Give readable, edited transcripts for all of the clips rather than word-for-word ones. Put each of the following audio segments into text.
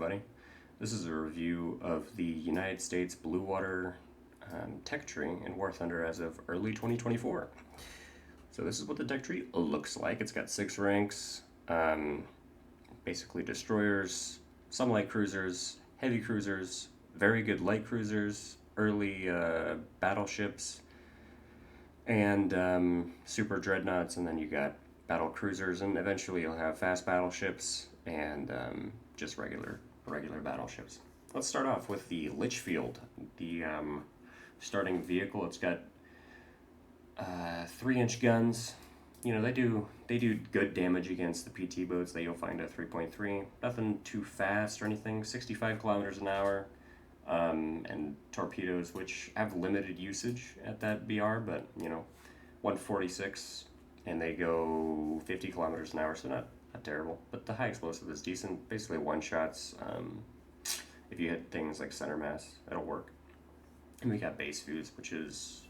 everybody. This is a review of the United States Bluewater Tech Tree in War Thunder as of early 2024. So this is what the tech tree looks like. It's got 6 ranks, basically destroyers, some light cruisers, heavy cruisers, very good light cruisers, early battleships, and super dreadnoughts, and then you got battle cruisers, and eventually you'll have fast battleships and just regular battleships. Let's start off with the Litchfield, the starting vehicle. It's got 3-inch guns. You know, they do good damage against the PT boats that you'll find at 3.3. Nothing too fast or anything. 65 kilometers an hour. And torpedoes, which have limited usage at that BR, but 146, and they go 50 kilometers an hour, so not terrible. But the high explosive is decent. Basically one shots. If you hit things like center mass, it'll work. And we got base fuse, which is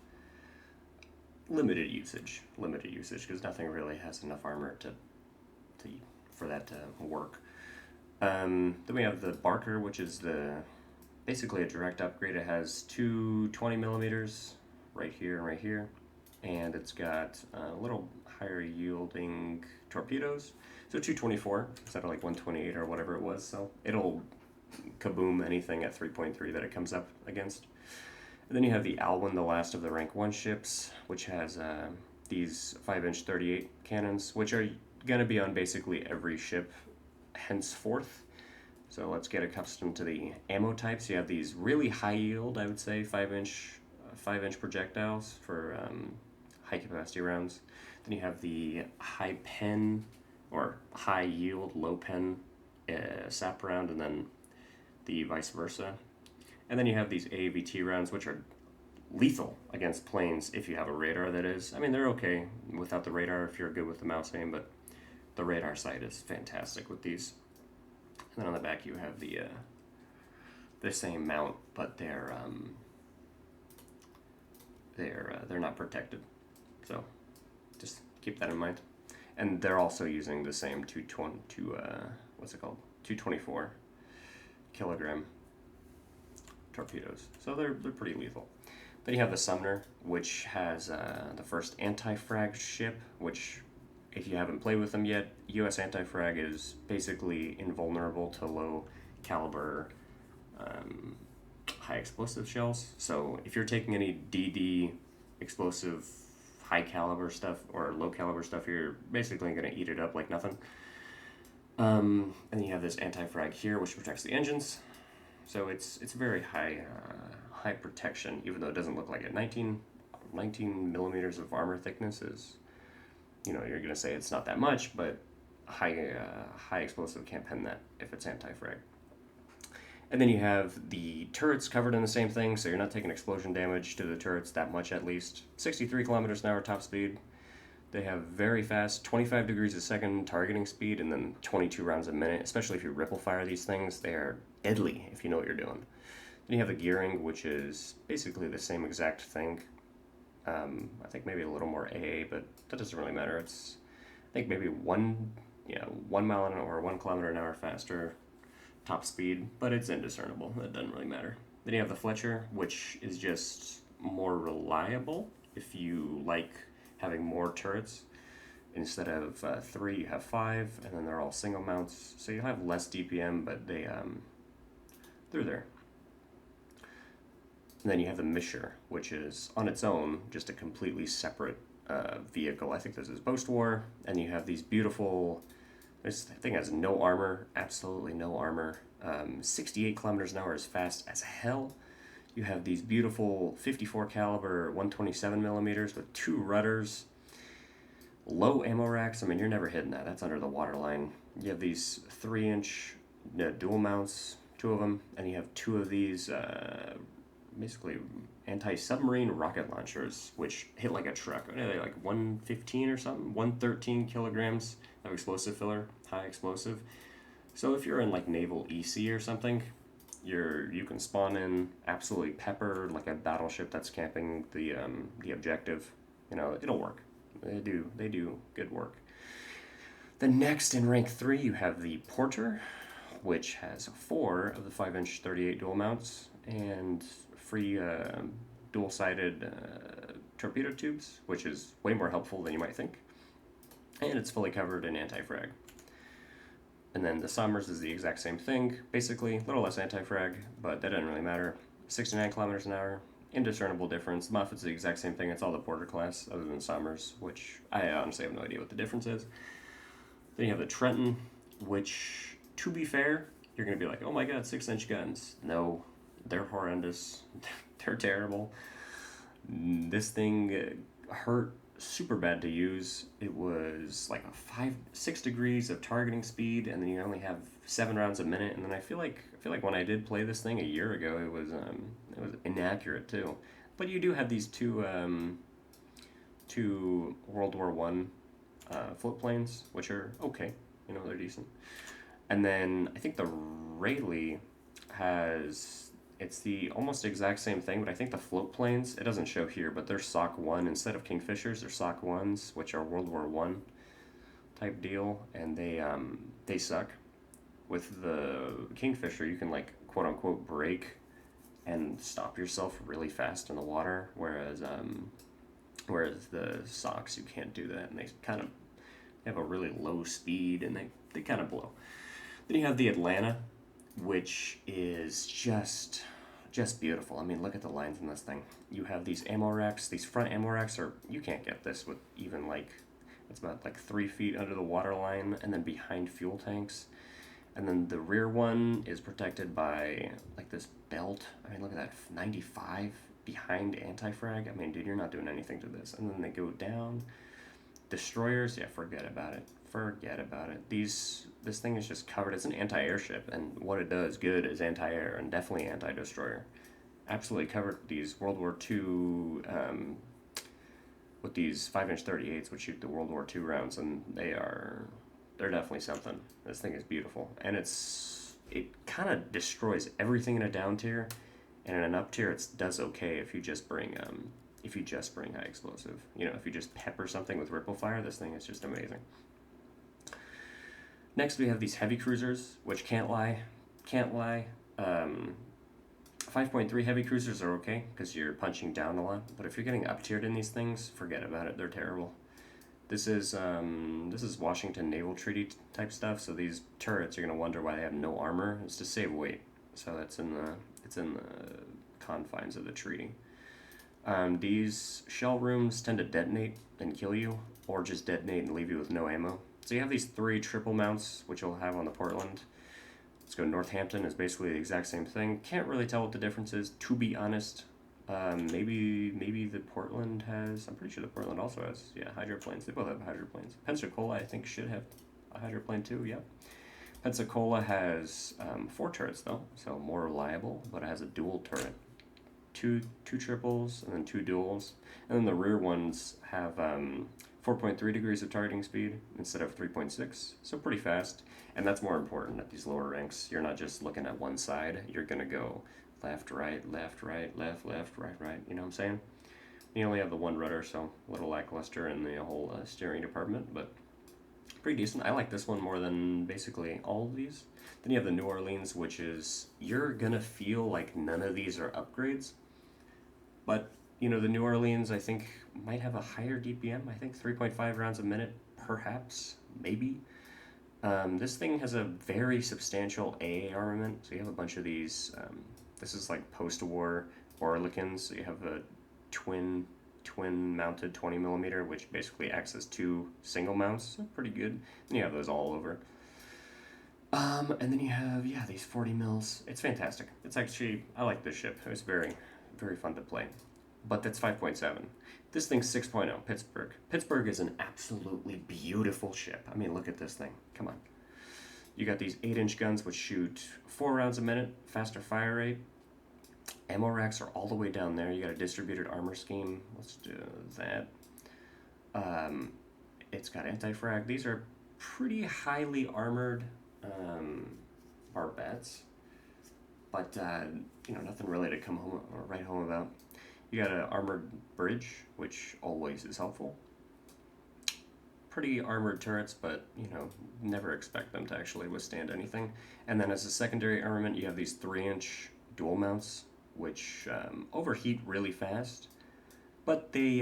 limited usage because nothing really has enough armor for that to work. Then we have the Barker, which is basically a direct upgrade. It has two 20 millimeters right here and right here, and it's got a little higher yielding torpedoes. So 224 instead of like 128 or whatever it was. So it'll kaboom anything at 3.3 that it comes up against. And then you have the Alwyn, the last of the rank 1 ships, which has these 5-inch 38 cannons, which are going to be on basically every ship henceforth. So let's get accustomed to the ammo types. You have these really high yield, I would say, 5-inch projectiles for high capacity rounds. Then you have the high pen or high yield, low pen sap round, and then the vice versa. And then you have these AAVT rounds, which are lethal against planes if you have a radar, that is. I mean, they're okay without the radar if you're good with the mouse aim, but the radar sight is fantastic with these. And then on the back you have the same mount, but they're not protected. So just keep that in mind. And they're also using the same 224 kilogram torpedoes. So they're pretty lethal. Then you have the Sumner, which has the first anti-frag ship, which, if you haven't played with them yet, U.S. anti-frag is basically invulnerable to low caliber high explosive shells. So if you're taking any DD explosive high caliber stuff or low caliber stuff, you're basically going to eat it up like nothing. And then you have this anti-frag here, which protects the engines. So it's very high protection, even though it doesn't look like it. 19 millimeters of armor thickness is, you're going to say it's not that much, but high explosive can't pen that if it's anti-frag. And then you have the turrets covered in the same thing, so you're not taking explosion damage to the turrets that much at least. 63 kilometers an hour top speed. They have very fast 25 degrees a second targeting speed, and then 22 rounds a minute. Especially if you ripple fire these things, they are deadly if you know what you're doing. Then you have the gearing, which is basically the same exact thing. I think maybe a little more AA, but that doesn't really matter. It's, I think, maybe 1 mile an hour or 1 kilometer an hour faster top speed, but it's indiscernible. That doesn't really matter. Then you have the Fletcher, which is just more reliable if you like having more turrets. Instead of 3, you have 5, and then they're all single mounts, so you'll have less DPM, but they're there. And then you have the Misher, which is on its own just a completely separate vehicle. I think this is post-war, and you have these beautiful. This thing has no armor, absolutely no armor. 68 kilometers an hour is fast as hell. You have these beautiful 54 caliber 127 millimeters with 2 rudders. Low ammo racks. I mean, you're never hitting that. That's under the waterline. You have these 3-inch dual mounts, 2 of them, and you have 2 of these basically anti-submarine rocket launchers, which hit like a truck. They're like 115 or something, 113 kilograms of explosive filler, high explosive. So if you're in like naval EC or something, you can spawn in, absolutely pepper like a battleship that's camping the objective. It'll work. They do good work. The next in rank 3, you have the Porter. which has 4 of the 5-inch 38 dual mounts and free dual-sided torpedo tubes, which is way more helpful than you might think. And it's fully covered in anti-frag. And then the Sommers is the exact same thing, basically, a little less anti-frag, but that doesn't really matter. 69 kilometers an hour, indiscernible difference. The Moffat's the exact same thing, it's all the Porter class, other than Sommers, which I honestly have no idea what the difference is. Then you have the Trenton, which, to be fair, you're going to be like, oh my god, 6-inch guns. No, they're horrendous. They're terrible. This thing hurt super bad to use. It was like 6 degrees of targeting speed, and then you only have 7 rounds a minute. And then I feel like when I did play this thing a year ago, it was inaccurate too. But you do have these two World War One float planes, which are okay. You know, they're decent. And then I think the Rayleigh it's the almost exact same thing, but I think the float planes, it doesn't show here, but they're SOC 1 instead of Kingfishers. They're SOC 1s, which are World War One type deal, and they suck. With the Kingfisher, you can like quote unquote brake and stop yourself really fast in the water, whereas the SOCs you can't do that, and they have a really low speed, and they kind of blow. Then you have the Atlanta, which is just beautiful. I mean, look at the lines in this thing. You have these ammo racks. These front ammo racks you can't get this with even it's about 3 feet under the water line, and then behind fuel tanks. And then the rear one is protected by this belt. I mean, look at that, 95 behind anti-frag. I mean, dude, you're not doing anything to this. And then they go down. Destroyers, yeah, forget about it. This thing is just covered. It's an anti-airship, and what it does good is anti-air and definitely anti-destroyer. Absolutely covered these World War II with these 5-inch 38s, which shoot the World War II rounds, and they're definitely something. This thing is beautiful, and it kind of destroys everything in a down tier, and in an up tier it does okay if you just bring high explosive. You know, if you just pepper something with ripple fire, this thing is just amazing. Next, we have these heavy cruisers, which can't lie. 5.3 heavy cruisers are okay because you're punching down a lot, but if you're getting up tiered in these things, forget about it. They're terrible. This is Washington Naval Treaty type stuff. So these turrets, you're gonna wonder why they have no armor. It's to save weight. So it's in the confines of the treaty. These shell rooms tend to detonate and kill you, or just detonate and leave you with no ammo. So you have these 3 triple mounts, which you'll have on the Portland. Let's go Northampton is basically the exact same thing. Can't really tell what the difference is, to be honest. Maybe the Portland has, I'm pretty sure the Portland also has, hydroplanes. They both have hydroplanes. Pensacola, I think, should have a hydroplane too, yep. Pensacola has 4 turrets though, so more reliable, but it has a dual turret. Two triples and then 2 duals. And then the rear ones have 4.3 degrees of targeting speed instead of 3.6, so pretty fast. And that's more important at these lower ranks. You're not just looking at one side. You're going to go left, right, left, right, left, left, right, right. You know what I'm saying? You only have the one rudder, so a little lackluster in the whole steering department, but pretty decent. I like this one more than basically all of these. Then you have the New Orleans, which is, you're going to feel like none of these are upgrades. But, the New Orleans, I think, might have a higher DPM. I think 3.5 rounds a minute, perhaps, maybe. This thing has a very substantial AA armament, so you have a bunch of these. This is like post-war Oerlikons. So you have a twin-mounted 20 millimeter, which basically acts as 2 single mounts. So pretty good. And you have those all over. And then you have, these 40 mils. It's fantastic. It's actually, I like this ship. It was very, very fun to play. But that's 5.7. This thing's 6.0, Pittsburgh. Pittsburgh is an absolutely beautiful ship. I mean, look at this thing. Come on. You got these 8-inch guns which shoot 4 rounds a minute, faster fire rate. Ammo racks are all the way down there. You got a distributed armor scheme. Let's do that. It's got anti-frag. These are pretty highly armored barbettes. But, nothing really to come home or write home about. You got an armored bridge, which always is helpful. pretty armored turrets, but you know, never expect them to actually withstand anything. And then as a secondary armament, you have these 3-inch dual mounts, which overheat really fast, but they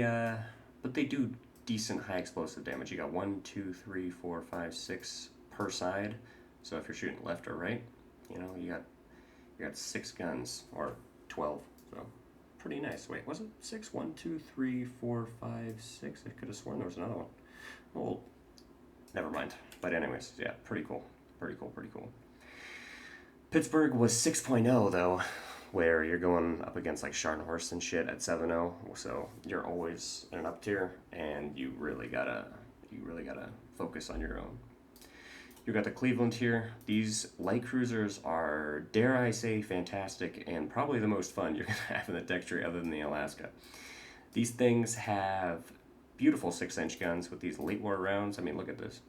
do decent high explosive damage. You got 1, 2, 3, 4, 5, 6 per side. So if you're shooting left or right, you know, you got 6 guns or 12. So pretty nice. Wait, was it 6? 1, 2, 3, 4, 5, 6. I could have sworn there was another one. Well, never mind. But anyways, yeah, pretty cool. Pretty cool, pretty cool. Pittsburgh was 6.0 though, where you're going up against like Scharnhorst and shit at 7.0, so you're always in an up tier, and you really gotta focus on your own. You got the Cleveland here. These light cruisers are, dare I say, fantastic and probably the most fun you're gonna have in the tech tree other than the Alaska. These things have beautiful 6-inch guns with these late war rounds. I mean, look at this.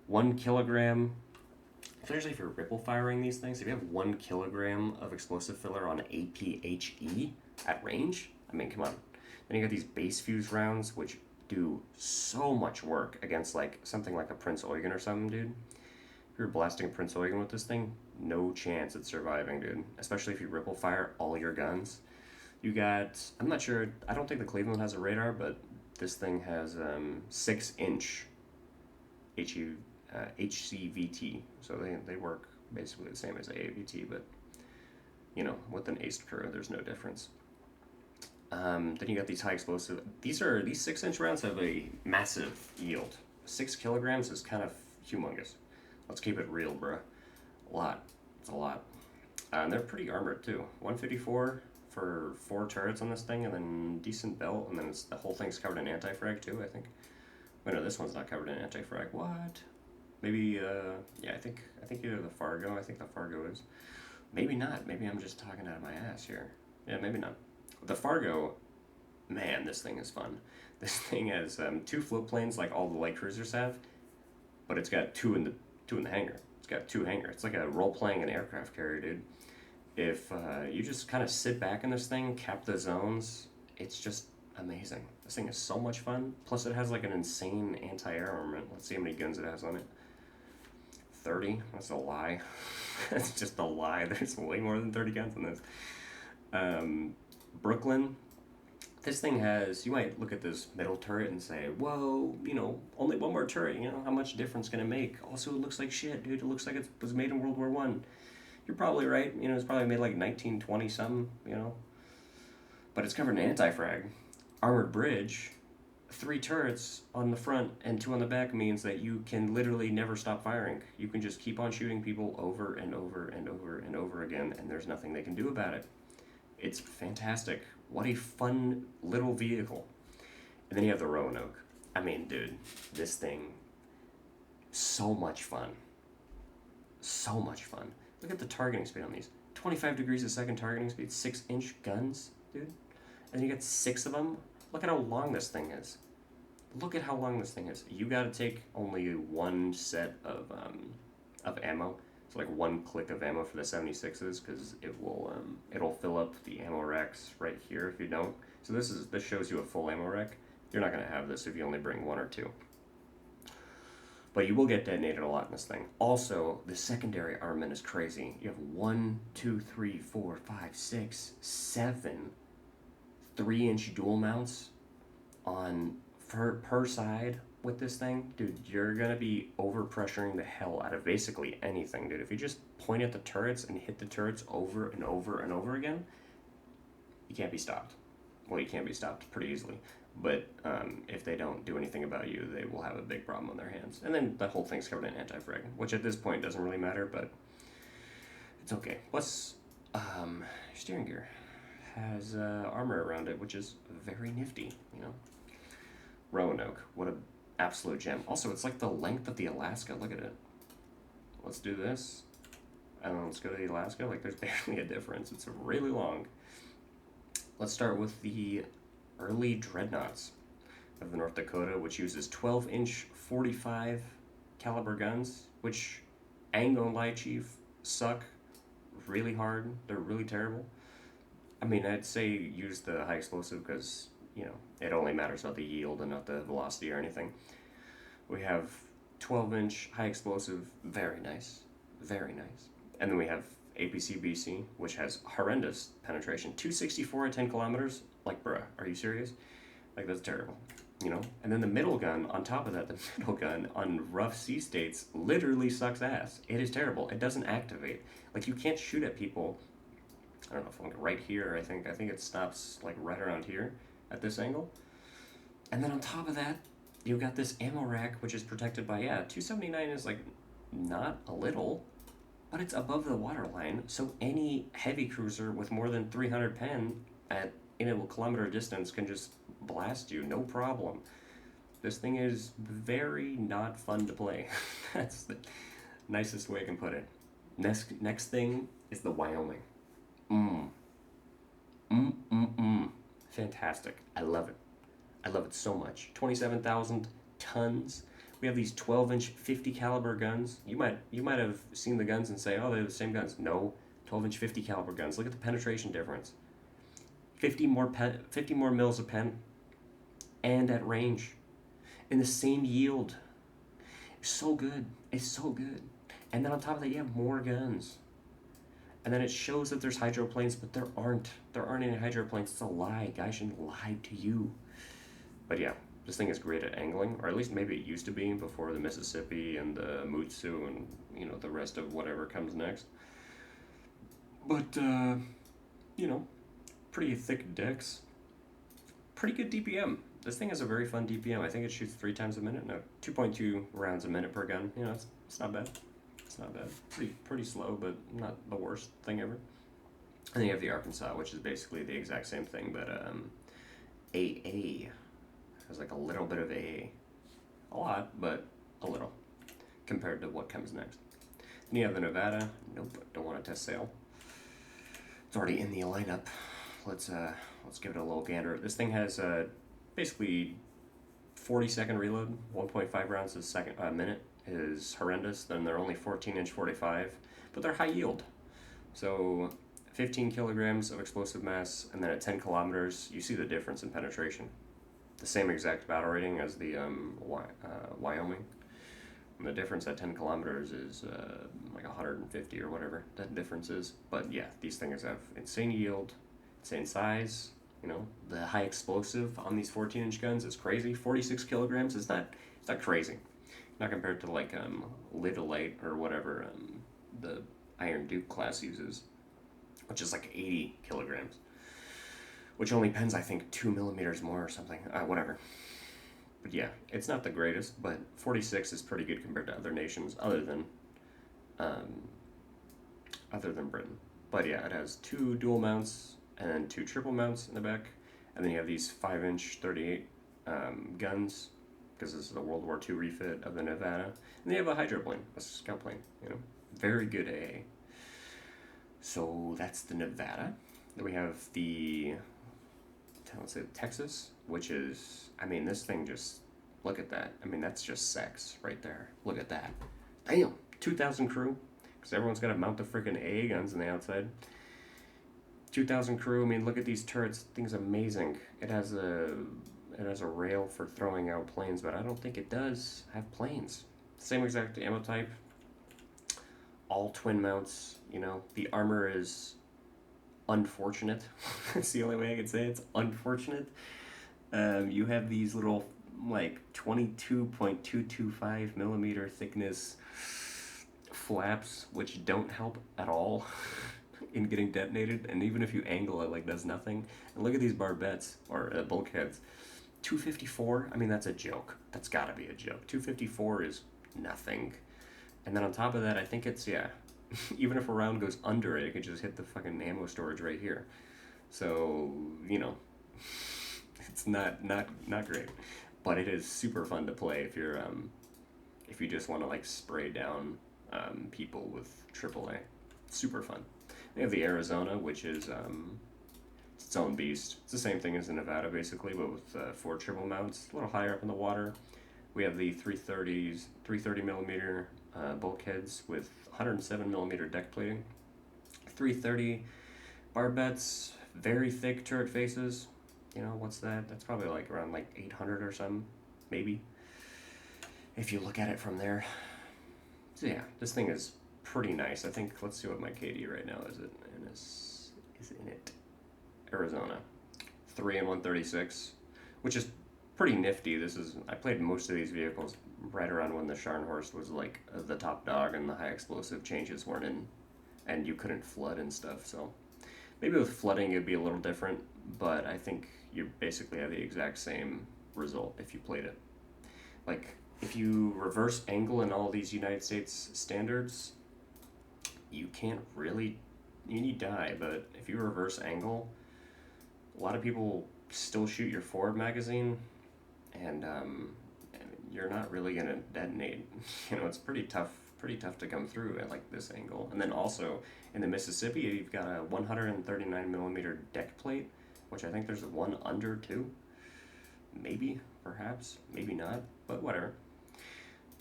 1 kilogram. Especially if you're ripple firing these things, if you have 1 kilogram of explosive filler on APHE at range, I mean, come on. Then you got these base fuse rounds, which do so much work against like something like a Prince Eugen or something, dude. If you're blasting Prince Eugen with this thing, no chance at surviving, dude. Especially if you ripple fire all your guns. You got, I'm not sure, I don't think the Cleveland has a radar, but this thing has 6-inch HCVT, so they work basically the same as AAVT, but you know, with an aced crew, there's no difference. Then you got these high explosive. These 6-inch rounds have a massive yield. 6 kilograms is kind of humongous. Let's keep it real, bruh. A lot. It's a lot. And they're pretty armored too. 154 for 4 turrets on this thing, and then decent belt, and then the whole thing's covered in anti-frag too, I think. Wait, no, this one's not covered in anti-frag. What? Maybe, yeah, I think either the Fargo, I think the Fargo is. Maybe not. Maybe I'm just talking out of my ass here. Yeah, maybe not. The Fargo, man, this thing is fun. This thing has 2 float planes like all the light cruisers have, but it's got 2 in the hangar. It's got 2 hangars. It's like a role-playing an aircraft carrier, dude. If you just kind of sit back in this thing, cap the zones, it's just amazing. This thing is so much fun. Plus, it has like an insane anti-air armament. Let's see how many guns it has on it. 30. That's a lie. That's just a lie. There's way more than 30 guns on this. Brooklyn. This thing has, you might look at this middle turret and say, whoa, you know, only 1 more turret, you know, how much difference can it make? Also, it looks like shit, dude. It looks like it was made in World War I. You're probably right. You know, it's probably made like 1920 something, you know. But it's covered in anti-frag. Armored bridge. 3 turrets on the front and 2 on the back means that you can literally never stop firing. You can just keep on shooting people over and over and over and over again, and there's nothing they can do about it. It's fantastic. What a fun little vehicle. And then you have the Roanoke. I mean, dude, this thing, so much fun. So much fun. Look at the targeting speed on these. 25 degrees a second targeting speed, 6-inch guns, dude. And you got 6 of them. Look at how long this thing is. Look at how long this thing is. You gotta take only 1 set of ammo. So like 1 click of ammo for the 76s, because it'll fill up the ammo racks right here if you don't. So this shows you a full ammo rack. You're not gonna have this if you only bring 1 or 2. But you will get detonated a lot in this thing. Also, the secondary armament is crazy. You have 1, 2, 3, 4, 5, 6, 7 3-inch dual mounts on per side with this thing. Dude, you're gonna be overpressuring the hell out of basically anything, dude. If you just point at the turrets and hit the turrets over and over and over again, you can't be stopped. Well, you can be stopped pretty easily, but if they don't do anything about you, they will have a big problem on their hands. And then the whole thing's covered in anti-frag, which at this point doesn't really matter, but it's okay. Plus, steering gear has armor around it, which is very nifty, you know. Roanoke, what an absolute gem. Also, it's like the length of the Alaska. Look at it. Let's do this. And then let's go to the Alaska. Like, there's barely a difference. It's really long. Let's start with the early dreadnoughts of the North Dakota, which uses 12-inch 45 caliber guns, which I ain't gonna lie, Chief, suck really hard. They're really terrible. I mean, I'd say use the high explosive because, you know, it only matters about the yield and not the velocity or anything. We have 12-inch high explosive, very nice, very nice. And then we have APC BC, which has horrendous penetration, 264 at 10 kilometers. Like, bruh, are you serious? Like, that's terrible, you know? And then the middle gun, on top of that, the middle gun on rough sea states literally sucks ass. It is terrible. It doesn't activate. Like, you can't shoot at people. I don't know if I'm right here. I think it stops like right around here at this angle. And then on top of that, you've got this ammo rack, which is protected by, yeah, 279 is like not a little, but it's above the waterline. So any heavy cruiser with more than 300 pen at in a kilometer distance can just blast you, no problem. This thing is very not fun to play. That's the nicest way I can put it. Next thing is the Wyoming. Mmm. Mmm. Fantastic. I love it. I love it so much. 27,000 tons. We have these 12-inch 50 caliber guns. You might have seen the guns and say, "Oh, they're the same guns." No, 12-inch 50 caliber guns. Look at the penetration difference. 50 more mils a pen, and at range, in the same yield. It's so good. It's so good. And then on top of that, you have more guns. And then it shows that there's hydroplanes, but there aren't. There aren't any hydroplanes. It's a lie. Guys shouldn't lie to you. But yeah, this thing is great at angling, or at least maybe it used to be before the Mississippi and the Mutsu and the rest of whatever comes next. But pretty thick decks, pretty good DPM. This thing has a very fun DPM. I think it shoots 3 times a minute. No, 2.2 rounds a minute per gun. It's not bad. It's not bad. Pretty slow, but not the worst thing ever. And then you have the Arkansas, which is basically the exact same thing, but AA. There's like a little bit of a lot, but a little, compared to what comes next. Then you have the Nevada. Nope, don't want to test sail. It's already in the lineup. Let's give it a little gander. This thing has basically 40-second reload, 1.5 rounds a minute is horrendous. Then they're only 14-inch 45, but they're high yield. So 15 kilograms of explosive mass, and then at 10 kilometers, you see the difference in penetration. The same exact battle rating as the Wyoming. And the difference at 10 kilometers is like 150 or whatever that difference is. But yeah, these things have insane yield, insane size. The high explosive on these 14-inch guns is crazy. 46 kilograms is not crazy. Not compared to like Lidolite or whatever the Iron Duke class uses, which is like 80 kilograms. Which only pens, I think, 2 millimeters more or something. Whatever. But yeah, it's not the greatest, but 46 is pretty good compared to other nations other than Britain. But yeah, it has 2 dual mounts and 2 triple mounts in the back. And then you have these 5-inch 38 guns, because this is the World War II refit of the Nevada. And then you have a hydroplane, a scout plane, Very good AA. So that's the Nevada. Then we have the Texas, which is, this thing just, look at that. That's just sex right there. Look at that. Damn, 2,000 crew, because everyone's got to mount the freaking AA guns on the outside. 2,000 crew. Look at these turrets. Thing's amazing. It has a rail for throwing out planes, but I don't think it does have planes. Same exact ammo type. All twin mounts. The armor is unfortunate. That's the only way I can say it. It's unfortunate. You have these little 22.225 millimeter thickness flaps, which don't help at all in getting detonated, and even if you angle it, does nothing. And look at these barbettes or bulkheads. 254. That's a joke. That's got to be a joke. 254 is nothing. And then on top of that, I think it's even if a round goes under it, it could just hit the fucking ammo storage right here. So, it's not great. But it is super fun to play if you just want to spray down people with AAA. Super fun. We have the Arizona, which is its own beast. It's the same thing as the Nevada basically, but with 4 triple mounts, a little higher up in the water. We have the 330 millimeter bulkheads with 107 millimeter deck plating. 330 barbettes, very thick turret faces. What's that? That's probably around 800 or something, maybe. if you look at it from there. So yeah, this thing is pretty nice. I think, let's see what my KD right now is. Is in it. Arizona. 3 and 136, which is pretty nifty. I played most of these vehicles right around when the Scharnhorst was like the top dog and the high explosive changes weren't in, and you couldn't flood and stuff. So maybe with flooding it'd be a little different, but I think you basically have the exact same result if you played it. Like, if you reverse angle in all these United States standards, you can't really, you die, but if you reverse angle, a lot of people still shoot your forward magazine, and you're not really gonna detonate. It's pretty tough to come through at like this angle. And then also in the Mississippi, you've got a 139 millimeter deck plate, which I think there's one under too. Maybe, perhaps, maybe not, but whatever.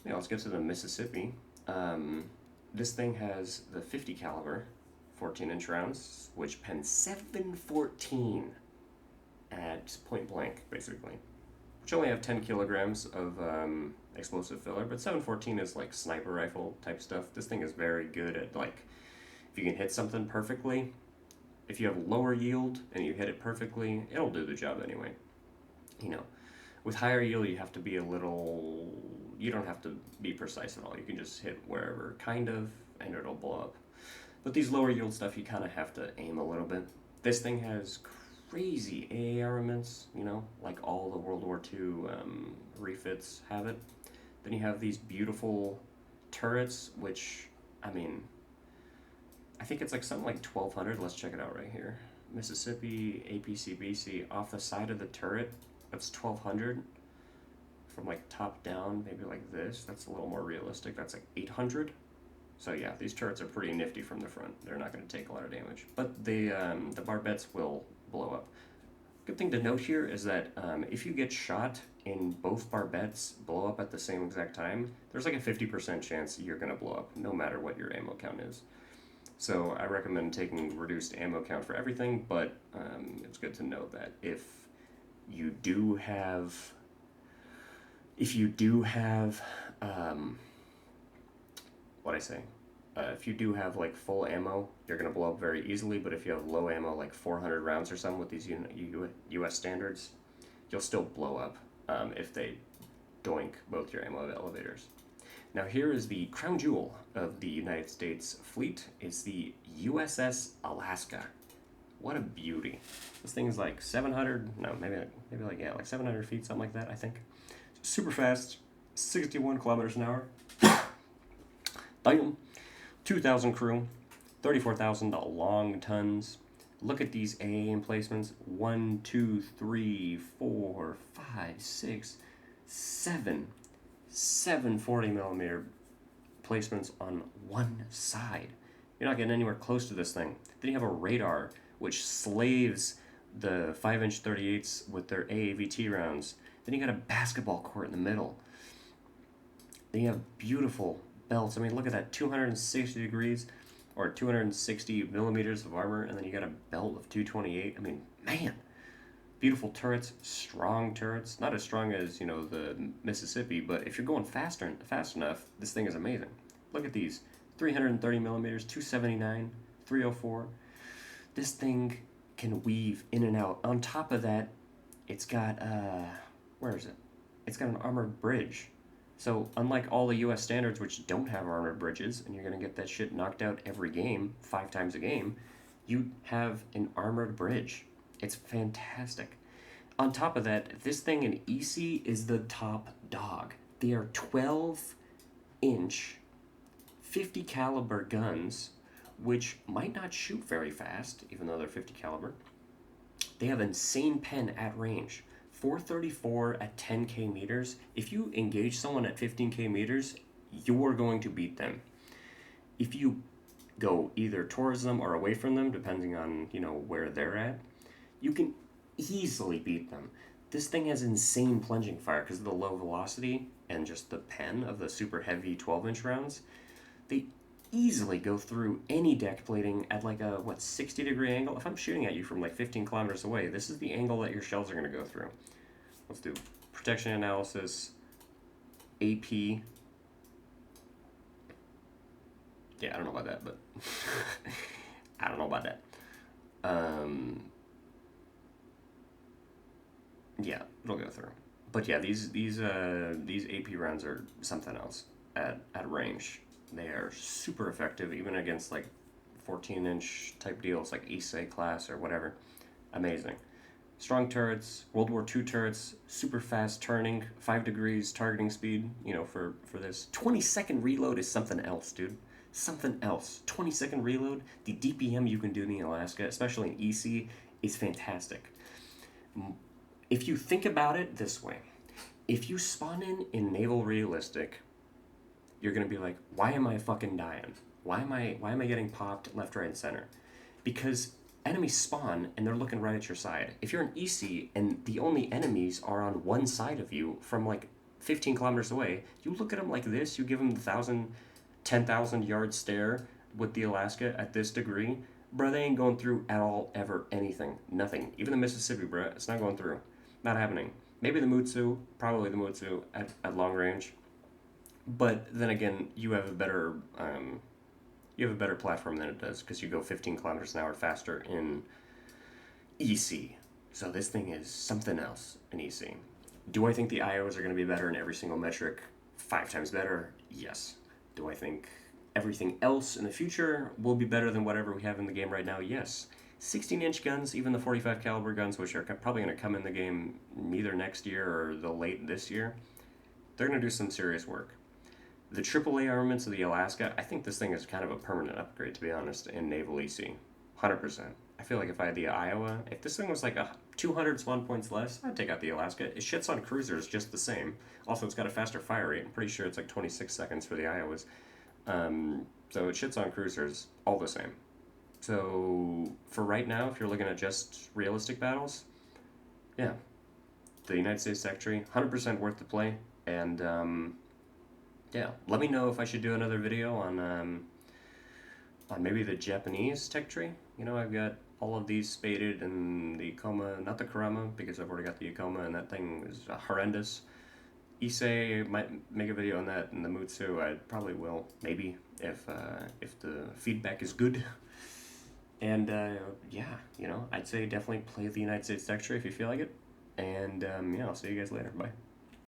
Yeah, let's get to the Mississippi. This thing has the 50 caliber 14-inch rounds, which pen 714 at point blank, basically, which only have 10 kilograms of explosive filler, but 714 is like sniper rifle type stuff. This thing is very good at, like, if you can hit something perfectly, if you have lower yield and you hit it perfectly, it'll do the job anyway. With higher yield, you have to be you don't have to be precise at all. You can just hit wherever, kind of, and it'll blow up. But these lower yield stuff, you kind of have to aim a little bit. This thing has crazy AA armaments, like all the World War II refits have it. Then you have these beautiful turrets, which, I think it's like something like 1,200. Let's check it out right here. Mississippi APC-BC, off the side of the turret, that's 1,200. From like top down, maybe like this, that's a little more realistic. That's like 800. So yeah, these turrets are pretty nifty from the front. They're not going to take a lot of damage, but the barbettes will blow up. Good thing to note here is that if you get shot and both barbettes blow up at the same exact time, there's like a 50% chance you're going to blow up, no matter what your ammo count is. So I recommend taking reduced ammo count for everything, but it's good to know that if you do have if you do have like full ammo, you're going to blow up very easily. But if you have low ammo, like 400 rounds or something with these US standards, you'll still blow up if they doink both your ammo elevators. Now here is the crown jewel of the United States fleet. It's the USS Alaska. What a beauty. This thing is like 700, no, maybe like 700 feet, something like that, I think. Super fast, 61 kilometers an hour. Damn. 2,000 crew, 34,000 long tons. Look at these AA emplacements. 1, 2, 3, 4, 5, 6, 7. 7 40 millimeter placements on one side. You're not getting anywhere close to this thing. Then you have a radar which slaves the 5-inch 38s with their AAVT rounds. Then you got a basketball court in the middle. Then you have beautiful belts. Look at that, 260 degrees or 260 millimeters of armor, and then you got a belt of 228. Man, beautiful turrets, strong turrets. Not as strong as, the Mississippi, but if you're going fast enough, this thing is amazing. Look at these, 330 millimeters, 279, 304. This thing can weave in and out. On top of that, it's got, where is it? It's got an armored bridge. So unlike all the US standards, which don't have armored bridges, and you're going to get that shit knocked out every game, 5 times a game, you have an armored bridge. It's fantastic. On top of that, this thing in EC is the top dog. They are 12-inch 50 caliber guns, which might not shoot very fast, even though they're 50 caliber. They have insane pen at range. 434 at 10k meters. If you engage someone at 15k meters, you're going to beat them. If you go either towards them or away from them, depending on, where they're at, you can easily beat them. This thing has insane plunging fire because of the low velocity and just the pen of the super heavy 12-inch rounds. They easily go through any deck plating at like a 60 degree angle. If I'm shooting at you from like 15 kilometers away, this is the angle that your shells are going to go through. Let's do protection analysis. AP. Yeah, I don't know about that, but I don't know about that. Um, yeah, it'll go through. But yeah, these AP rounds are something else at range. They are super effective, even against like 14-inch type deals like Issei class or whatever. Amazing. Strong turrets, World War II turrets, super fast turning, 5 degrees targeting speed, for this. 20-second reload is something else, dude. Something else. 20-second reload, the DPM you can do in the Alaska, especially in EC, is fantastic. If you think about it this way, if you spawn in Naval Realistic, you're gonna be like, why am I fucking dying? Why am I getting popped left, right, and center? Because enemies spawn and they're looking right at your side. If you're an EC and the only enemies are on one side of you from like 15 kilometers away, you look at them like this, you give them the 10,000 yard stare with the Alaska at this degree, bro, they ain't going through at all, ever, anything. Nothing. Even the Mississippi, bro, it's not going through. Not happening. Maybe the Mutsu, probably the Mutsu at long range. But then again, you have a better platform than it does because you go 15 kilometers an hour faster in EC. So this thing is something else in EC. Do I think the IOs are going to be better in every single metric? 5 times better? Yes. Do I think everything else in the future will be better than whatever we have in the game right now? Yes. 16-inch guns, even the 45 caliber guns, which are probably going to come in the game either next year or the late this year, they're going to do some serious work. The AAA armaments of the Alaska, I think this thing is kind of a permanent upgrade, to be honest, in Naval EC. 100%. I feel like if I had the Iowa, if this thing was like 200 spawn points less, I'd take out the Alaska. It shits on cruisers just the same. Also, it's got a faster fire rate. I'm pretty sure it's like 26 seconds for the Iowas. So it shits on cruisers all the same. So for right now, if you're looking at just realistic battles, yeah, the United States Tech Tree, 100% worth the play. And yeah, let me know if I should do another video on maybe the Japanese Tech Tree. I've got all of these spaded and the Ikoma, not the Kurama, because I've already got the Ikoma and that thing is horrendous. Issei might make a video on that, and the Mutsu I probably will, maybe, if the feedback is good. And yeah, I'd say definitely play the United States Tech Tree if you feel like it. And yeah, I'll see you guys later. Bye.